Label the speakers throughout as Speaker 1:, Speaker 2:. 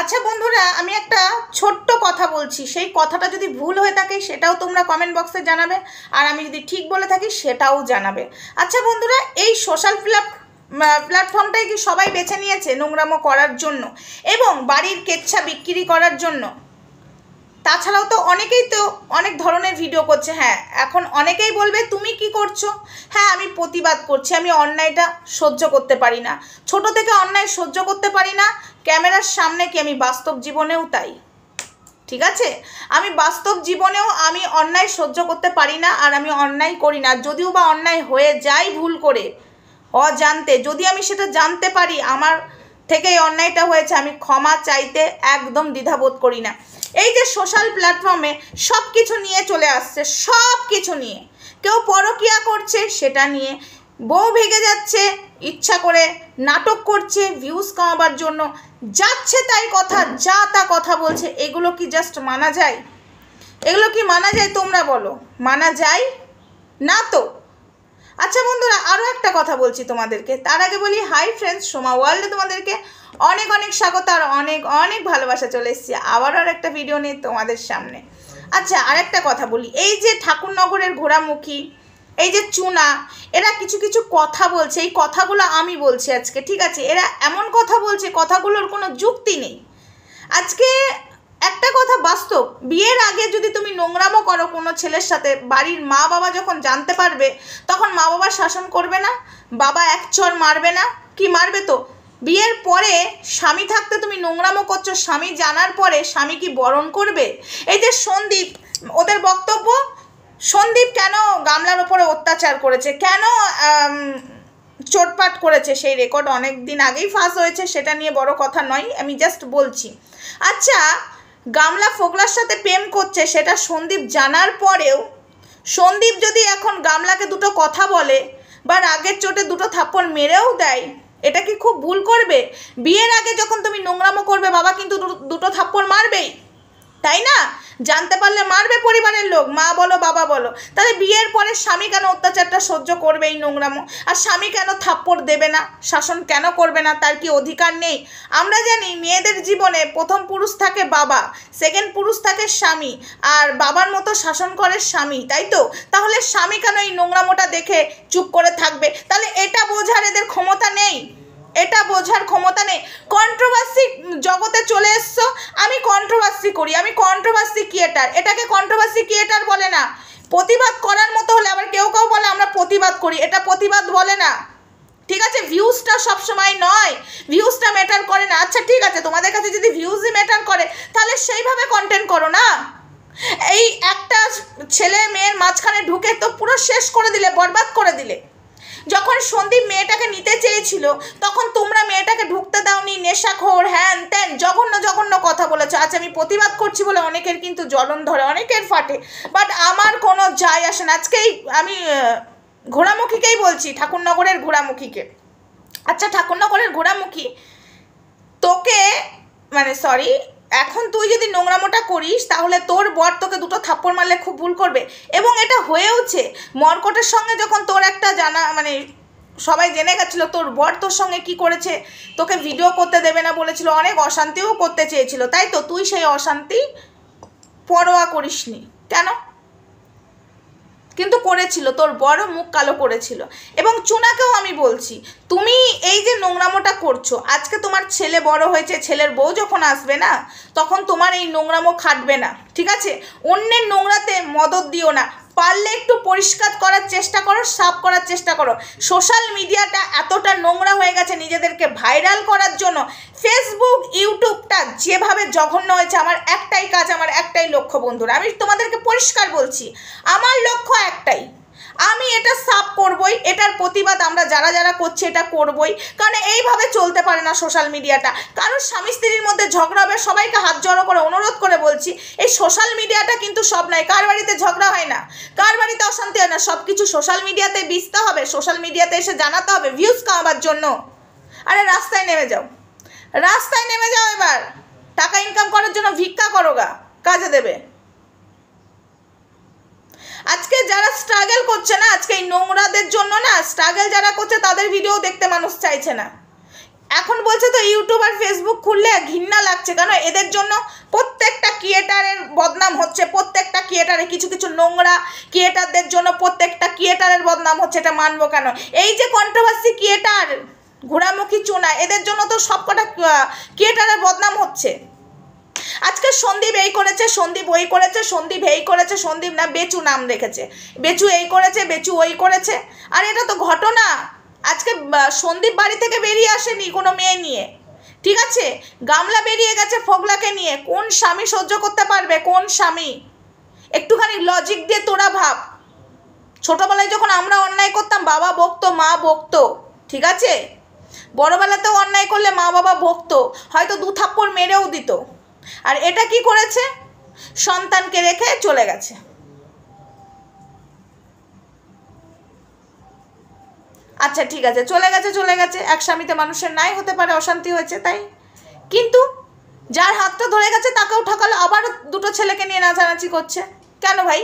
Speaker 1: আচ্ছা বন্ধুরা, আমি একটা ছোট্ট কথা বলছি, সেই কথাটা যদি ভুল হয়ে থাকে সেটাও তোমরা কমেন্ট বক্সে জানাবে, আর আমি যদি ঠিক বলে থাকি সেটাও জানাবে। আচ্ছা বন্ধুরা, এই সোশ্যাল প্ল্যাটফর্মটাই কি সবাই বেছে নিয়েছে নোংরামো করার জন্য এবং বাড়ির কেচ্ছা বিক্রি করার জন্য? তাছাড়াও তো অনেকেই তো অনেক ধরনের ভিডিও করছে। হ্যাঁ, এখন অনেকেই বলবে তুমি কি করছো। হ্যাঁ, আমি প্রতিবাদ করছি, আমি অন্যায়টা সহ্য করতে পারি না, ছোট থেকে অন্যায় সহ্য করতে পারি না। ক্যামেরার সামনে কি, আমি বাস্তব জীবনেও তাই। ঠিক আছে, আমি বাস্তব জীবনেও আমি অন্যায় সহ্য করতে পারি না, আর আমি অন্যায় করি না। যদিও বা অন্যায় হয়ে যায় ভুল করে, অজান্তে, যদি আমি সেটা জানতে পারি আমার থেকে এই অন্যায়টা হয়েছে, আমি ক্ষমা চাইতে একদম দ্বিধাবোধ করি না। এই যে সোশ্যাল প্ল্যাটফর্মে সব কিছু নিয়ে চলে আসছে, সব কিছু নিয়ে, কেউ পরকীয়া করছে সেটা নিয়ে, বউ ভেঙে যাচ্ছে ইচ্ছা করে, নাটক করছে ভিউজ কামাবার জন্য, যাচ্ছে তাই কথা, যা তা কথা বলছে। এগুলো কি জাস্ট মানা যায়? এগুলো কি মানা যায়? তোমরা বলো, মানা যায় না তো? আচ্ছা বন্ধুরা, আরও একটা কথা বলছি তোমাদেরকে, তার আগে বলি হাই ফ্রেন্ডস, সোমা ওয়ার্ল্ডে তোমাদেরকে অনেক অনেক স্বাগত আর অনেক অনেক ভালোবাসা। চলে এসেছি আবারও আর একটা ভিডিও নিয়ে তোমাদের সামনে। আচ্ছা, আরেকটা কথা বলি, এই যে ঠাকুরনগরের ঘোড়ামুখী, এই যে চুনা, এরা কিছু কিছু কথা বলছে, এই কথাগুলো আমি বলছি আজকে। ঠিক আছে, এরা এমন কথা বলছে, কথাগুলোর কোনো যুক্তি নেই। আজকে একটা কথা বাস্তব, বিয়ের আগে যদি তুমি নোংরামো করো কোনো ছেলের সাথে, বাড়ির মা বাবা যখন জানতে পারবে, তখন মা বাবা শাসন করবে না? বাবা এক চর মারবে না? কি মারবে তো। বিয়ের পরে স্বামী থাকতে তুমি নোংরামো করছো, স্বামী জানার পরে স্বামী কি বরণ করবে? এই যে সন্দীপ, ওদের বক্তব্য, সন্দীপ কেন গামলার ওপরে অত্যাচার করেছে, কেন চোটপাট করেছে, সেই রেকর্ড অনেক দিন আগেই ফাঁস হয়েছে, সেটা নিয়ে বড় কথা নয়, আমি জাস্ট বলছি। আচ্ছা, গামলা ফোকলার সাথে প্রেম করছে সেটা সন্দীপ জানার পরেও সন্দীপ যদি এখন গামলাকে দুটো কথা বলে বা রাগের চোটে দুটো থাপ্পড় মেরেও দেয়, এটা কি খুব ভুল করবে? বিয়ের আগে যখন তুমি নোংরামো করবে, বাবা কিন্তু দুটো থাপ্পড় মারবেই, তাই না? জানতে পারলে মারবে পরিবারের লোক, মা বলো বাবা বলো। তাহলে বিয়ের পরে স্বামী কেন অত্যাচারটা সহ্য করবে, এই নোংরামো? আর স্বামী কেন থাপ্পড় দেবে না, শাসন কেন করবে না? তার কি অধিকার নেই? আমরা জানি মেয়েদের জীবনে প্রথম পুরুষ থাকে বাবা, সেকেন্ড পুরুষ থাকে স্বামী, আর বাবার মতো শাসন করে স্বামী, তাই তো? তাহলে স্বামী কেন এই নোংরামোটা দেখে চুপ করে থাকবে? তাহলে এটা বোঝার এদের ক্ষমতা নেই, এটা বোঝার ক্ষমতা নেই। কন্ট্রোভার্সি জগতে চলে এসছো, আমি কন্ট্রোভার্সি করি, আমি কন্ট্রোভার্সি ক্রিয়েটার। এটাকে কন্ট্রোভার্সি ক্রিয়েটার বলে না। প্রতিবাদ করার মতো হলে, আবার কেউ কেউ বলে আমরা প্রতিবাদ করি, এটা প্রতিবাদ বলে না। ঠিক আছে, ভিউজটা সবসময় নয়, ভিউজটা ম্যাটার করে না। আচ্ছা ঠিক আছে, তোমাদের কাছে যদি ভিউজই ম্যাটার করে, তাহলে সেইভাবে কন্টেন্ট করো না। এই একটা ছেলে মেয়ের মাঝখানে ঢুকে তো পুরো শেষ করে দিলে, বরবাদ করে দিলে। যখন সন্দীপ মেয়েটাকে নিতে চেয়েছিল, তখন তোমরা মেয়েটাকে ঢুকতে দাওনি, নেশাখোর, হ্যান ত্যান, জঘন্য জঘন্য কথা বলেছো। আচ্ছা, আমি প্রতিবাদ করছি বলে অনেকের কিন্তু জ্বলন ধরে, অনেকের ফাটে, বাট আমার কোনো যায় আসে না। আজকেই আমি ঘোড়ামুখীকেই বলছি, ঠাকুরনগরের ঘোড়ামুখীকে। আচ্ছা, ঠাকুরনগরের ঘোড়ামুখী, তোকে সরি, এখন তুই যদি নোংরামোটা করিস, তাহলে তোর বর তোকে দুটো থাপ্পড় মারলে খুব ভুল করবে। এবং এটা হয়েওছে, মর্কটের সঙ্গে যখন তোর একটা জানা সবাই জেনে গেছিলো তোর বর তোর সঙ্গে কি করেছে, তোকে ভিডিও করতে দেবে না বলেছিল, অনেক অশান্তিও করতে চেয়েছিল, তাই তো? তুই সেই অশান্তি পরোয়া করিসনি কেন? কিন্তু করেছিল, তোর বড় মুখ কালো করেছিল। এবং চুনাকেও আমি বলছি, তুমি এই যে নোংরামোটা করছো, আজকে তোমার ছেলে বড় হয়েছে, ছেলের বউ যখন আসবে না, তখন তোমার এই নোংরামো খাটবে না। ঠিক আছে, অন্যের নোংরাতে মদত দিও না, পারলে একটু পরিষ্কার করার চেষ্টা করো, সাফ করার চেষ্টা করো। সোশ্যাল মিডিয়াটা এতটা নোংরা হয়ে গেছে নিজেদেরকে ভাইরাল করার জন্য। ফেসবুক ইউটিউবটা যেভাবে জঘন্য হয়েছে, আমার একটাই কাজ, আমার একটাই লক্ষ্য বন্ধুরা, আমি তোমাদেরকে পরিষ্কার বলছি, আমার লক্ষ্য একটাই, আমি এটা সাফ করবই, এটার প্রতিবাদ আমরা যারা যারা করছি এটা করবই। কারণ এইভাবে চলতে পারে না সোশ্যাল মিডিয়াটা। কারণ স্বামী স্ত্রীর মধ্যে ঝগড়া হবে, সবাইকে হাত জড়ো করে অনুরোধ করে বলছি, এই সোশ্যাল মিডিয়াটা কিন্তু সব নয়। কার বাড়িতে ঝগড়া হয় না, কার বাড়িতে অশান্তি হয় না, সব কিছু সোশ্যাল মিডিয়াতে বিচতে হবে, সোশ্যাল মিডিয়াতে এসে জানাতে হবে ভিউজ কামাবার জন্য। আরে রাস্তায় নেমে যাও, রাস্তায় নেমে যাও, এবার টাকা ইনকাম করার জন্য ভিক্ষা করো গা, কাজে দেবে। আজকে যারা স্ট্রাগল করছে না, আজকে এই নোংরাদের জন্য না, স্ট্রাগল যারা করছে তাদের ভিডিও দেখতে মানুষ চাইছে না। এখন বলছে তো ইউটিউব আর ফেসবুক খুললে ঘৃণা লাগছে, কেন এদের জন্য প্রত্যেকটা ক্রিয়েটারের বদনাম হচ্ছে, প্রত্যেকটা ক্রিয়েটারে কিছু কিছু নোংরা ক্রিয়েটারদের জন্য প্রত্যেকটা ক্রিয়েটারের বদনাম হচ্ছে, এটা মানবো কেন? এই যে কন্ট্রোভার্সি ক্রিয়েটার ঘোড়ামুখী চুনা, এদের জন্য তো সবকটা ক্রিয়েটারের বদনাম হচ্ছে। আজকে সন্দীপ এই করেছে, সন্দীপ ওই করেছে, সন্দীপ এই করেছে, সন্দীপ না বেচু নাম রেখেছে, বেচু এই করেছে, বেচু ওই করেছে। আর এটা তো ঘটনা। আজকে সন্দীপ বাড়ি থেকে বেরিয়ে আসেনি কোনো মেয়ে নিয়ে, ঠিক আছে? গামলা বেরিয়ে গেছে ফোগলাকে নিয়ে। কোন স্বামী সহ্য করতে পারবে? কোন স্বামী? একটুখানি লজিক দিয়ে তোরা ভাব। ছোটোবেলায় যখন আমরা অন্যায় করতাম বাবা বকতো, মা বকতো, ঠিক আছে? বড়োবেলাতেও অন্যায় করলে মা বাবা বকতো, হয়তো 2 থাপ্পড় মেরেও দিত। আর এটা কি করেছে? সন্তানকে রেখে চলে গেছে। আচ্ছা ঠিক আছে, চলে গেছে চলে গেছে, এক স্বামীতে মানুষের নাই হতে পারে, অশান্তি হয়েছে তাই। কিন্তু যার হাতটা ধরে গেছে তাকেও ঠকালো, আবার 2টো ছেলেকে নিয়ে নাচানাচি করছে। কেন ভাই?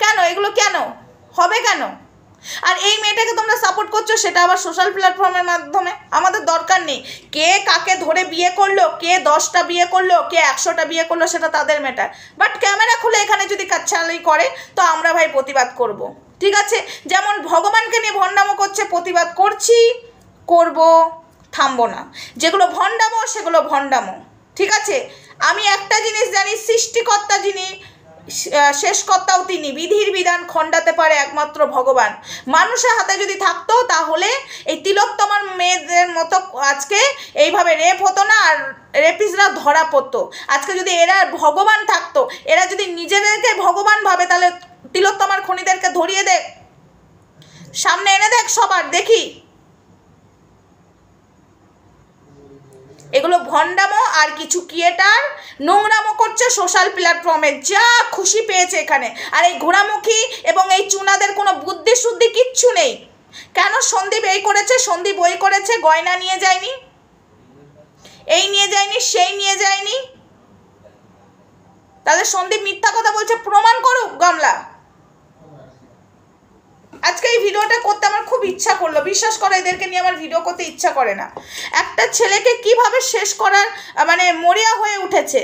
Speaker 1: কেন এগুলো? কেন হবে? কেন? আর এই মেয়েটাকে তোমরা সাপোর্ট করছো, সেটা আবার সোশ্যাল প্ল্যাটফর্মের মাধ্যমে। আমাদের দরকার নেই কে কাকে ধরে বিয়ে করলো, কে 10টা বিয়ে করলো, কে 100টা বিয়ে করলো, সেটা তাদের ম্যাটার। বাট ক্যামেরা খুলে এখানে যদি কাচ্ছালি করে তো আমরা ভাই প্রতিবাদ করব, ঠিক আছে? যেমন ভগবানকে নিয়ে ভণ্ডামো করছে, প্রতিবাদ করছি, করব, থামবো না। যেগুলো ভণ্ডামো সেগুলো ভণ্ডামো, ঠিক আছে? আমি একটা জিনিস জানি, সৃষ্টিকর্তা যিনি, শেষকর্তাও তিনি, বিধির বিধান খণ্ডাতে পারে একমাত্র ভগবান। মানুষের হাতে যদি থাকতো তাহলে এই তিলোত্তমার মেয়েদের মতো আজকে এইভাবে রেপ হতো না, আর রেপিসরা ধরা পড়তো। আজকে যদি এরা ভগবান থাকতো, এরা যদি নিজেদেরকে ভগবান ভাবে, তাহলে তিলোত্তমার খুনিদেরকে ধরিয়ে দেখ, সামনে এনে দেখ সবার, দেখি। এগুলো ভণ্ডামো। আর কিছু ক্রিয়েটার নোংরামো করছে সোশ্যাল প্ল্যাটফর্মে, যা খুশি পেয়েছে এখানে। আর এই ঘোড়ামুখী এবং এই চুনাদের কোনো বুদ্ধি শুদ্ধি কিচ্ছু নেই। কেন সন্দীপ এই করেছে, সন্দীপ ওই করেছে, গয়না নিয়ে যায়নি, এই নিয়ে যায়নি, সেই নিয়ে যায়নি, তাহলে সন্দীপ মিথ্যা কথা বলছে, প্রমাণ করুক গামলা। আজকে এই ভিডিওটা করতে আমার খুব ইচ্ছা করলো, বিশ্বাস করো এদেরকে নিয়ে আমার ভিডিও করতে ইচ্ছা করে না। একটা ছেলেকে কিভাবে শেষ করার মানে মরিয়া হয়ে উঠেছে।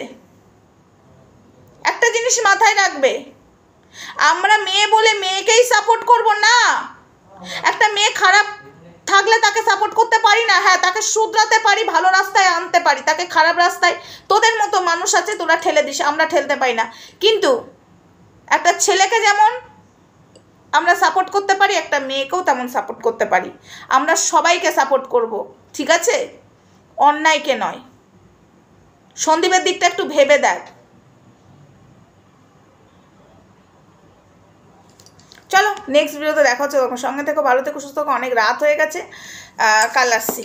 Speaker 1: একটা জিনিস মাথায় রাখবে, আমরা মেয়ে বলে মেয়েকেই সাপোর্ট করব না। একটা মেয়ে খারাপ থাকলে তাকে সাপোর্ট করতে পারি না, হ্যাঁ তাকে শুধরাতে পারি, ভালো রাস্তায় আনতে পারি, তাকে খারাপ রাস্তায় তোদের মতো মানুষ আছে তোরা ঠেলে দিস, আমরা ঠেলতে পারি না। কিন্তু একটা ছেলেকে যেমন আমরা সাপোর্ট করতে পারি, একটা মেয়েকেও তেমন সাপোর্ট করতে পারি। আমরা সবাইকে সাপোর্ট করব, ঠিক আছে? অন্যায়কে নয়। সন্দীপের দিকটা একটু ভেবে দেখ। চলো নেক্সট ভিডিওতে দেখা হচ্ছে, তখন সঙ্গে থেকো, ভালো থেকো, সুস্থ থেকো। অনেক রাত হয়ে গেছে, কাল আসছি।